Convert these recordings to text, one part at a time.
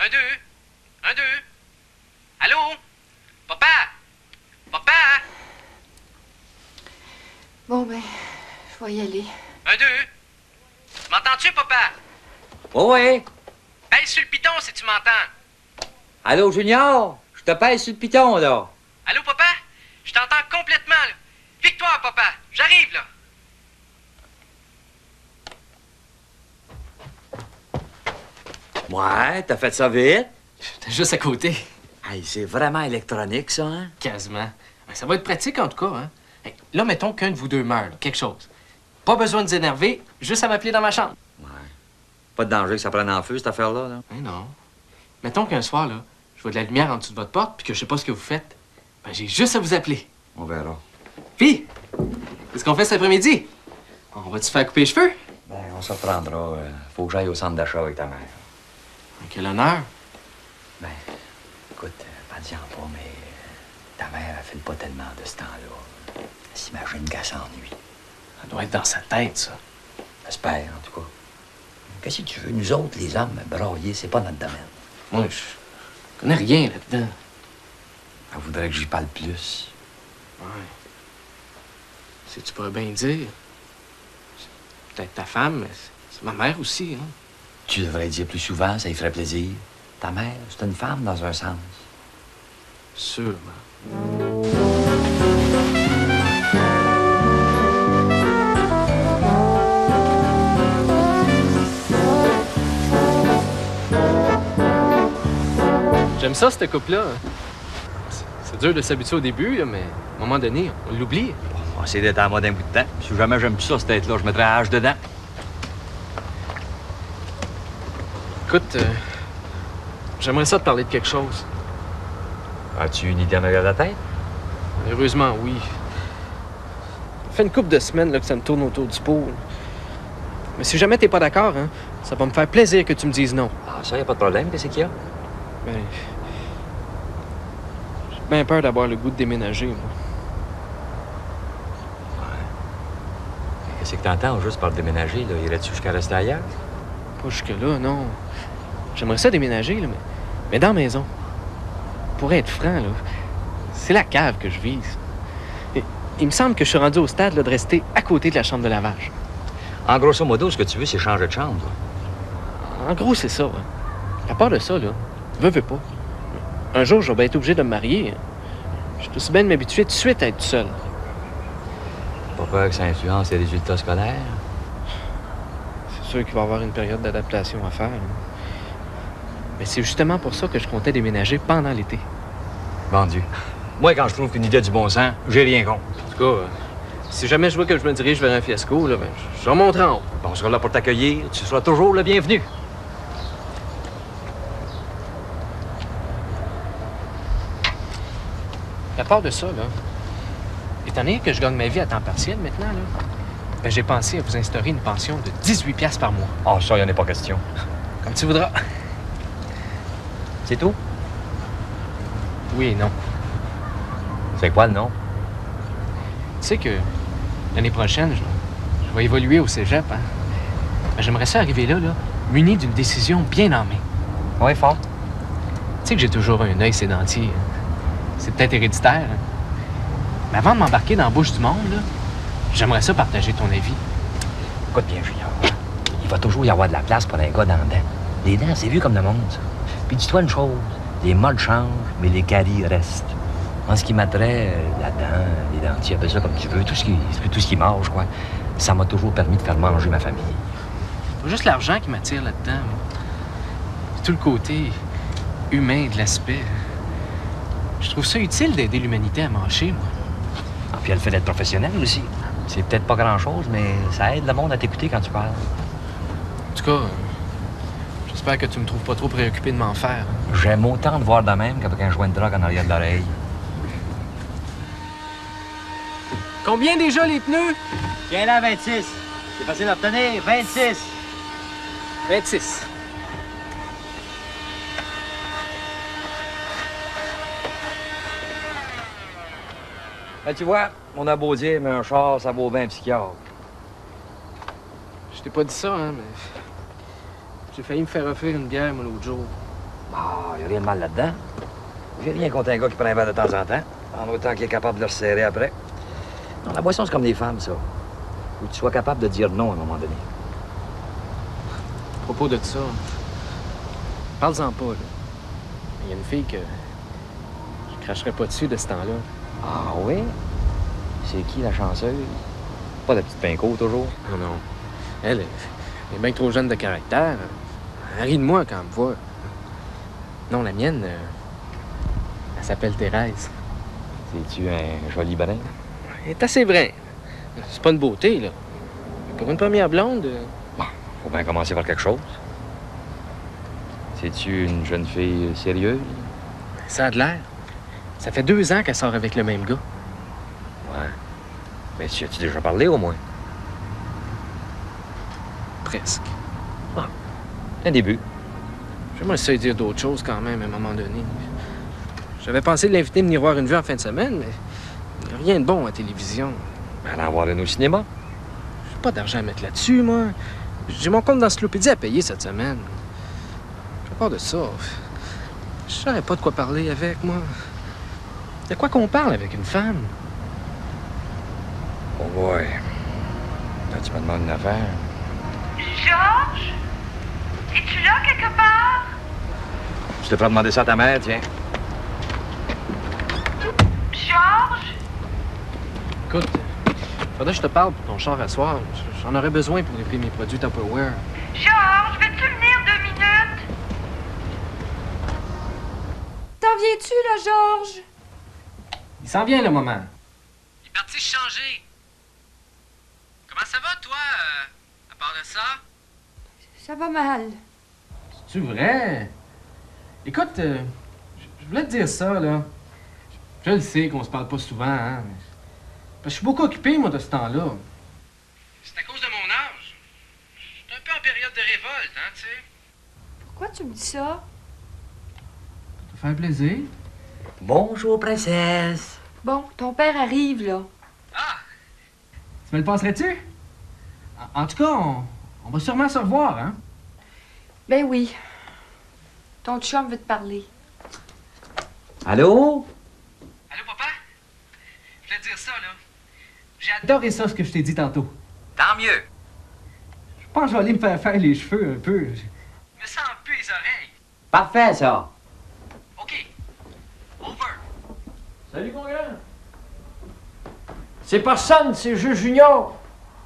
Un, deux. Un, deux. Allô? Papa? Papa? Bon, ben, je vais y aller. Un, deux. M'entends-tu, papa? Oh ouais. Pèse sur le piton si tu m'entends. Allô, Junior? Je te pèse sur le piton, là. Allô, papa? Je t'entends complètement, là. Victoire, papa. J'arrive, là. Ouais, t'as fait ça vite. T'es juste à côté. Hey, c'est vraiment électronique, ça, hein? Quasiment. Ben, ça va être pratique, en tout cas, hein? Hey, là, mettons qu'un de vous deux meurt, là, quelque chose. Pas besoin de vous énerver, juste à m'appeler dans ma chambre. Ouais. Pas de danger que ça prenne en feu, cette affaire-là, là. Ben non. Mettons qu'un soir, là, je vois de la lumière en dessous de votre porte, puis que je sais pas ce que vous faites. Ben, j'ai juste à vous appeler. On verra. Puis, qu'est-ce qu'on fait cet après-midi? On va-tu faire couper les cheveux? Ben, on se reprendra. Faut que j'aille au centre d'achat avec ta mère. Quel honneur. Ben, écoute, pas-en pas, mais ta mère, elle file pas tellement de ce temps-là. Elle s'imagine qu'elle s'ennuie. Ça doit être dans sa tête, ça. J'espère, en tout cas. Qu'est-ce que tu veux? Nous autres, les hommes, brailler, c'est pas notre domaine. Moi, je connais rien là-dedans. Elle voudrait que j'y parle plus. Ouais. Si tu pourrais bien dire. C'est peut-être ta femme, mais c'est ma mère aussi, hein. Tu devrais dire plus souvent, ça lui ferait plaisir. Ta mère, c'est une femme dans un sens. Sûrement. J'aime ça, cette coupe-là. C'est dur de s'habituer au début, là, mais à un moment donné, on l'oublie. On va essayer d'être en mode un bout de temps. Si jamais j'aime plus ça, cette tête-là, je mettrais la hache dedans. Écoute, j'aimerais ça te parler de quelque chose. As-tu une idée en arrière de la tête? Heureusement, oui. Ça fait une couple de semaines là, que ça me tourne autour du pot. Mais si jamais t'es pas d'accord, hein, ça va me faire plaisir que tu me dises non. Ah, ça, y a pas de problème. Qu'est-ce qu'il y a? Ben, j'ai bien peur d'avoir le goût de déménager, moi. Ouais. Qu'est-ce que t'entends juste par le déménager, là? Irais-tu jusqu'à rester ailleurs? Pas jusque-là, non. J'aimerais ça déménager, là, mais dans la maison. Pour être franc, là, c'est la cave que je vise. Et il me semble que je suis rendu au stade là, de rester à côté de la chambre de lavage. En grosso modo, ce que tu veux, c'est changer de chambre, toi. En gros, c'est ça. Hein. À part de ça, là, veux pas. Un jour, je vais bien être obligé de me marier. Je suis aussi bien de m'habituer tout de suite à être tout seul. Pas peur que ça influence les résultats scolaires? C'est sûr qu'il va y avoir une période d'adaptation à faire. Hein. Mais c'est justement pour ça que je comptais déménager pendant l'été. Vendu. Moi, quand je trouve qu'une idée a du bon sens, j'ai rien contre. En tout cas, si jamais je vois que je me dirige vers un fiasco, là, ben, je remonterai en haut. On sera là pour t'accueillir. Tu seras toujours le bienvenu. À part de ça, là, étant donné que je gagne ma vie à temps partiel maintenant, là, ben, j'ai pensé à vous instaurer une pension de 18 piastres par mois. Ah, ça, il en est pas question. Comme tu voudras. C'est tout? Oui et non. C'est quoi le nom? Tu sais que l'année prochaine, je vais évoluer au cégep, hein? Ben, j'aimerais ça arriver là, muni d'une décision bien en main. Oui, fort. Tu sais que j'ai toujours un œil sédentier. Hein? C'est peut-être héréditaire, hein? Mais avant de m'embarquer dans la bouche du monde, là, j'aimerais ça partager ton avis. Écoute bien, Junior. Il va toujours y avoir de la place pour un gars dans les dents. Les dents, c'est vu comme le monde, ça. Puis dis-toi une chose, les modes changent, mais les caries restent. En ce qui m'a trait, la dent, les dentiers, appelle ça comme tu veux, tout ce qui mange, quoi. Ça m'a toujours permis de faire manger ma famille. C'est pas juste l'argent qui m'attire là-dedans. C'est tout le côté humain de l'aspect. Je trouve ça utile d'aider l'humanité à marcher, moi. Ah, puis elle fait d'être professionnelle aussi. C'est peut-être pas grand-chose, mais ça aide le monde à t'écouter quand tu parles. En tout cas, j'espère que tu me trouves pas trop préoccupé de m'en faire. Hein. J'aime autant te voir de même qu'avec un joint de drogue en arrière de l'oreille. Combien déjà les pneus? Tiens là, 26. C'est facile à obtenir. 26. 26. Ben, tu vois, on a beau dire, mais un char, ça vaut bien un psychiatre. Je t'ai pas dit ça, hein, mais j'ai failli me faire offrir une bière, moi, l'autre jour. Ah, y a rien de mal là-dedans. J'ai rien contre un gars qui prend un verre de temps en temps, en autant qu'il est capable de le resserrer après. Non, la boisson, c'est comme les femmes, ça. Faut que tu sois capable de dire non à un moment donné. À propos de ça, parle-en pas, là. Il y a une fille que je cracherais pas dessus de ce temps-là. Ah oui? C'est qui, la chanceuse? Pas la petite pinko, toujours? Non, non. Elle est bien trop jeune de caractère. Elle rit de moi quand elle me voit. Non, la mienne, elle s'appelle Thérèse. C'est-tu un joli brin? Elle est assez vraie. C'est pas une beauté, là. Mais pour une première blonde... Bon, faut bien commencer par quelque chose. C'est-tu une jeune fille sérieuse? Ça a de l'air. Ça fait 2 ans qu'elle sort avec le même gars. Ouais. Mais tu as-tu déjà parlé, au moins? Presque. Un début. J'aimerais ça lui dire d'autres choses quand même à un moment donné. J'avais pensé l'inviter à venir voir une vue en fin de semaine, mais il n'y a rien de bon à la télévision. Ben, en voir une au cinéma. J'ai pas d'argent à mettre là-dessus, moi. J'ai mon compte d'encyclopédie à payer cette semaine. J'ai peur de ça. Je saurais pas de quoi parler avec, moi. De quoi qu'on parle avec une femme? Oh boy. Là, tu me demandes une affaire. Georges? Es-tu là quelque part? Je te ferai demander ça à ta mère, tiens. Georges? Écoute, faudrait que je te parle pour ton char à soir. J'en aurais besoin pour livrer mes produits Tupperware. Georges, veux-tu venir 2 minutes? T'en viens-tu, là, Georges? Il s'en vient, le moment. Il est parti se changer. Comment ça va, toi, à part de ça? Ça va mal. C'est-tu vrai? Écoute, je voulais te dire ça, là. Je le sais qu'on se parle pas souvent, hein. Mais... parce que je suis beaucoup occupé, moi, de ce temps-là. C'est à cause de mon âge. Je suis un peu en période de révolte, hein, tu sais. Pourquoi tu me dis ça? Ça te fait plaisir. Bonjour, princesse. Bon, ton père arrive, là. Ah! Tu me le passerais-tu? En tout cas, on va sûrement se revoir, hein? Ben oui. Ton chum veut te parler. Allô? Allô, papa? Je voulais te dire ça, là. J'ai Adoré ça, ce que je t'ai dit tantôt. Tant mieux. Je pense que je vais aller me faire les cheveux un peu. Je me sens plus les oreilles. Parfait, ça. OK. Over. Salut, mon grand. C'est personne, c'est juste Junior.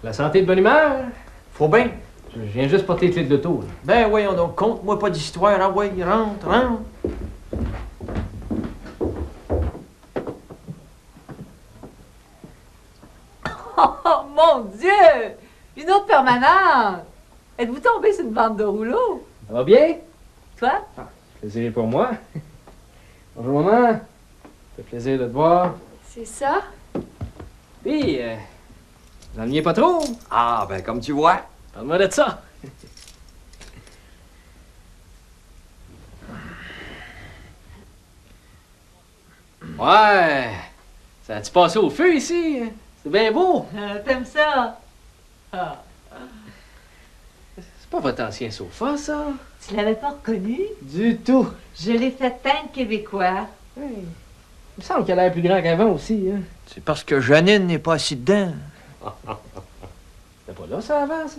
La santé de bonne humeur? Faut bien. Je viens juste porter les clés de l'auto, là. Ben voyons donc, conte-moi pas d'histoire. Ah ouais, rentre, rentre. Oh mon Dieu! Une autre permanente! Êtes-vous tombé sur une bande de rouleau? Ça va bien? Toi? Plaisir pour moi. Bonjour, maman. Ça fait plaisir de te voir. C'est ça? Puis, vous ennuyez pas trop? Ah, ben, comme tu vois. Parle-moi de ça. Ouais. Ça a-tu passé au feu ici? C'est bien beau. T'aimes ça? Ah. C'est pas votre ancien sofa, ça? Tu l'avais pas reconnu? Du tout. Je l'ai fait peindre québécois. Il me semble qu'elle a l'air plus grand qu'avant aussi, hein? C'est parce que Janine n'est pas assis dedans. C'était pas là, ça, avant, ça?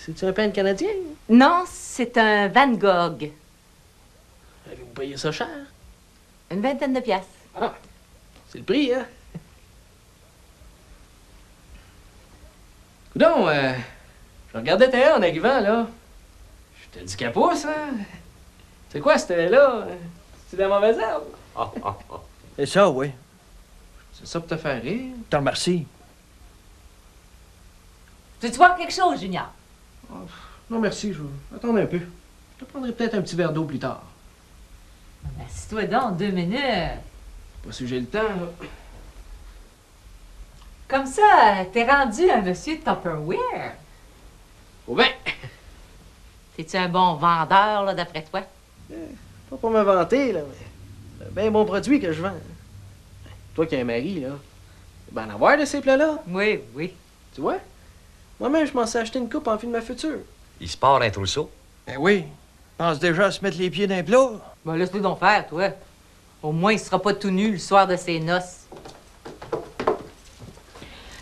C'est-tu un peintre canadien? Non, c'est un Van Gogh. Avez-vous payé ça cher? Une 20aine de piastres. Ah, c'est le prix, hein? Coudon, je regardais Théa en arrivant, là. Je te dis qu'elle pousse, hein? C'est quoi, c'était là? C'est de la mauvaise herbe? C'est ça, oui. C'est ça pour te faire rire? Je te remercie. Tu vois quelque chose, Junior? Non, merci, je vais attendre un peu. Je te prendrai peut-être un petit verre d'eau plus tard. Ben, assis-toi donc 2 minutes. Pas si j'ai le temps, là. Comme ça, t'es rendu un monsieur Tupperware. Oh ben! T'es-tu un bon vendeur, là, d'après toi? Pas pour me vanter, là, mais c'est un bien bon produit que je vends. Toi qui as un mari, là, ben en avoir de ces plats-là. Oui, oui. Tu vois? Moi-même, je m'en suis acheté une coupe en vue de ma future. Il se part un trousseau. Ben oui. Pense déjà à se mettre les pieds dans les plats. Ben, laisse-le donc faire, toi. Au moins, il sera pas tout nu le soir de ses noces.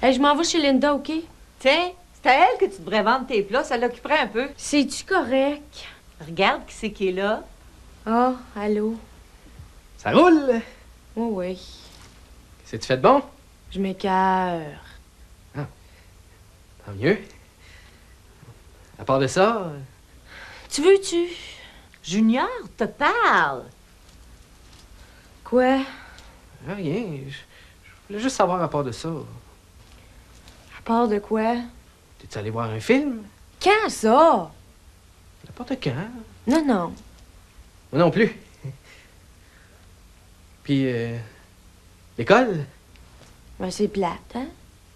Hey, je m'en vais chez Linda, OK? Tiens, c'est à elle que tu devrais vendre tes plats, ça l'occuperait un peu. C'est-tu correct? Regarde qui c'est qui est là. Ah, allô? Ça roule? Oui, oui. Qu'est-ce que tu fais de bon? Je m'écœure. Tant mieux. À part de ça... Tu veux-tu? Junior te parle. Quoi? Rien. Je voulais juste savoir à part de ça. À part de quoi? T'es-tu allé voir un film? Quand ça? N'importe quand. Non, non. Moi non plus. Puis, l'école? Ben, c'est plate,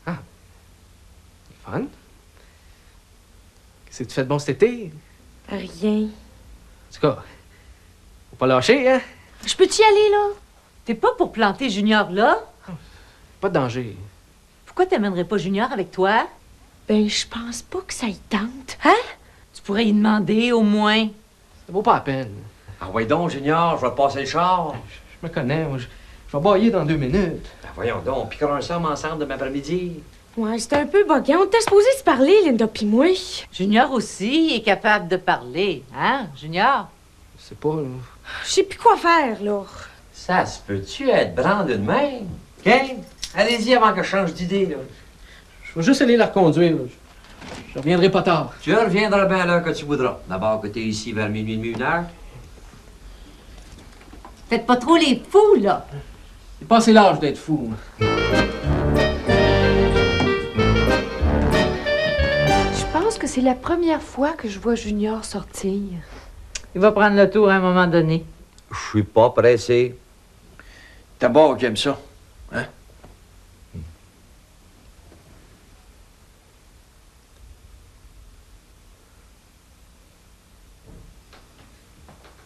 hein? Fun. Qu'est-ce que tu fais de bon cet été? Rien. En tout cas, faut pas lâcher, hein? Je peux-tu y aller, là? T'es pas pour planter Junior là? Pas de danger. Pourquoi t'amènerais pas Junior avec toi? Ben, je pense pas que ça y tente. Hein? Tu pourrais y demander au moins. Ça vaut pas la peine. Ah, ouais donc, Junior, je vais te passer le char. Je me connais, moi. Je vais bailler dans 2 minutes. Ben, voyons donc, piquerons ensemble demain après-midi. Ouais, c'était un peu boguant. On était supposé se parler, Linda pis moi. Junior aussi est capable de parler, hein, Junior? Je sais pas, là. Je sais plus quoi faire, là. Ça se peut-tu être brand de même? OK? Allez-y avant que je change d'idée, là. Je vais juste aller la reconduire, là. Je reviendrai pas tard. Tu reviendras bien à l'heure que tu voudras. D'abord que t'es ici vers minuit et demi, 1 heure. Faites pas trop les fous, là. J'ai passé l'âge d'être fou, moi. Je pense que c'est la première fois que je vois Junior sortir. Il va prendre le tour à un moment donné. Je suis pas pressé. D'abord qui aime ça. Hein?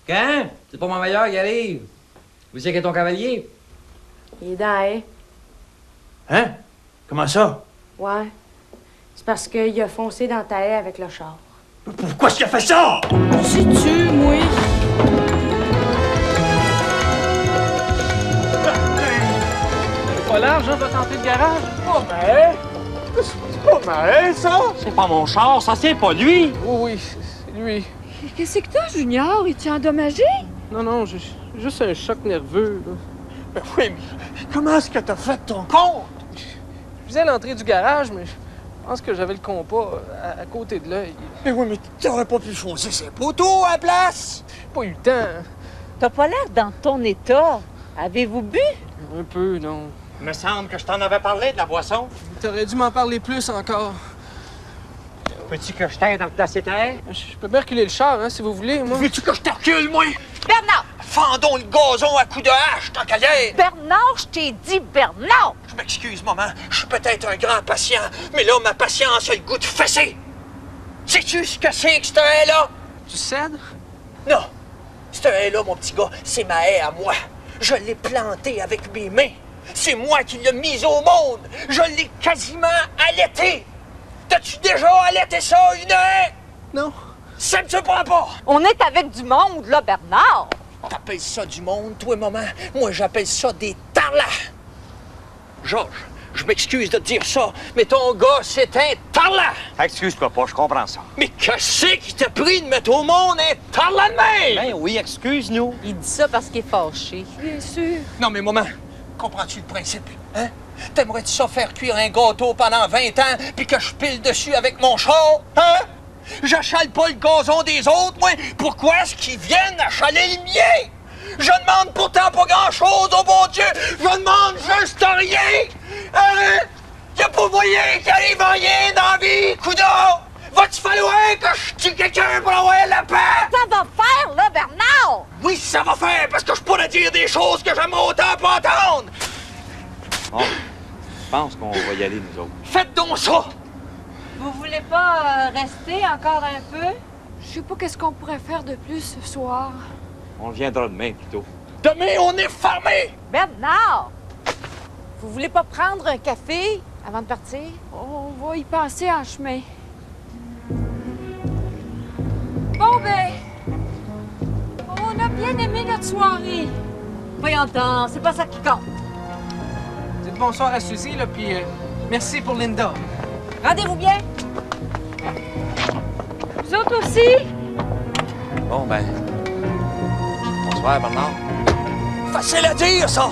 Quand? C'est pas mon meilleur qui arrive. Où c'est qu'est ton cavalier? Il est dans la haie. Hein? Comment ça? Ouais. C'est parce qu'il a foncé dans ta haie avec le char. Pourquoi est-ce qu'il a fait ça? Sais-tu, moi? Pas large, hein, votre entrée de garage? C'est pas mal, ça? C'est pas mon char, ça c'est pas lui. Oui, c'est lui. Qu'est-ce que t'as, Junior? Es-tu endommagé? Non, j'ai juste un choc nerveux, là. Ben oui, mais comment est-ce que t'as fait ton compte? Je faisais l'entrée du garage, mais je pense que j'avais le compas à côté de l'œil. Mais oui, mais t'aurais pas pu foncer ses poteaux à la place? J'ai pas eu le temps. T'as pas l'air dans ton état. Avez-vous bu? Un peu, non. Il me semble que je t'en avais parlé de la boisson. T'aurais dû m'en parler plus encore. Peux-tu que je t'aide dans le placer terre? Je peux bien reculer le char, hein, si vous voulez, moi. Veux-tu que je te recule, moi? Bernard! Fendons le gazon à coups de hache, tant qu'à y être. Bernard, je t'ai dit Bernard! Je m'excuse, maman. Je suis peut-être un grand patient, mais là, ma patience a le goût de fesser. Sais-tu ce que c'est que cette haie-là? Tu cèdes? Non. Cette haie-là, mon petit gars, c'est ma haie à moi. Je l'ai plantée avec mes mains. C'est moi qui l'ai mise au monde. Je l'ai quasiment allaitée. T'as-tu déjà allaité ça, une haie? Non. Ça ne se prend pas. On est avec du monde, là, Bernard! T'appelles ça du monde, toi, maman? Moi, j'appelle ça des tarlats. Georges, je m'excuse de te dire ça, mais ton gars, c'est un tarlat. Excuse-toi pas, je comprends ça. Mais qu'est-ce qui t'a pris de mettre au monde un tarlat de même? Ben oui, excuse-nous. Il dit ça parce qu'il est fâché. Bien sûr. Non, mais maman, comprends-tu le principe, hein? T'aimerais-tu ça faire cuire un gâteau pendant 20 ans, puis que je pile dessus avec mon char, hein? J'achale pas le gazon des autres, moi. Pourquoi est-ce qu'ils viennent achaler le mien? Je demande pourtant pas grand-chose, oh bon Dieu! Je demande juste rien! Hein? Y'a pas moyen qu'il arrive rien dans la vie, coudonc! Va-tu falloir que je tue quelqu'un pour avoir la paix? Ça va faire, là, Bernard! Oui, ça va faire, parce que je pourrais dire des choses que j'aimerais autant pas entendre! Bon, je pense qu'on va y aller, nous autres. Faites donc ça! Vous voulez pas rester encore un peu? Je sais pas qu'est-ce qu'on pourrait faire de plus ce soir. On viendra demain, plutôt. Demain, on est fermé! Bernard! Vous voulez pas prendre un café avant de partir? On va y penser en chemin. Bon, ben, bien aimé notre soirée. Voyons donc, c'est pas ça qui compte. Dites bonsoir à Suzy, là, puis merci pour Linda. Rendez-vous bien. Vous autres aussi? Bon, ben... Bonsoir, Bernard. Facile à dire, ça!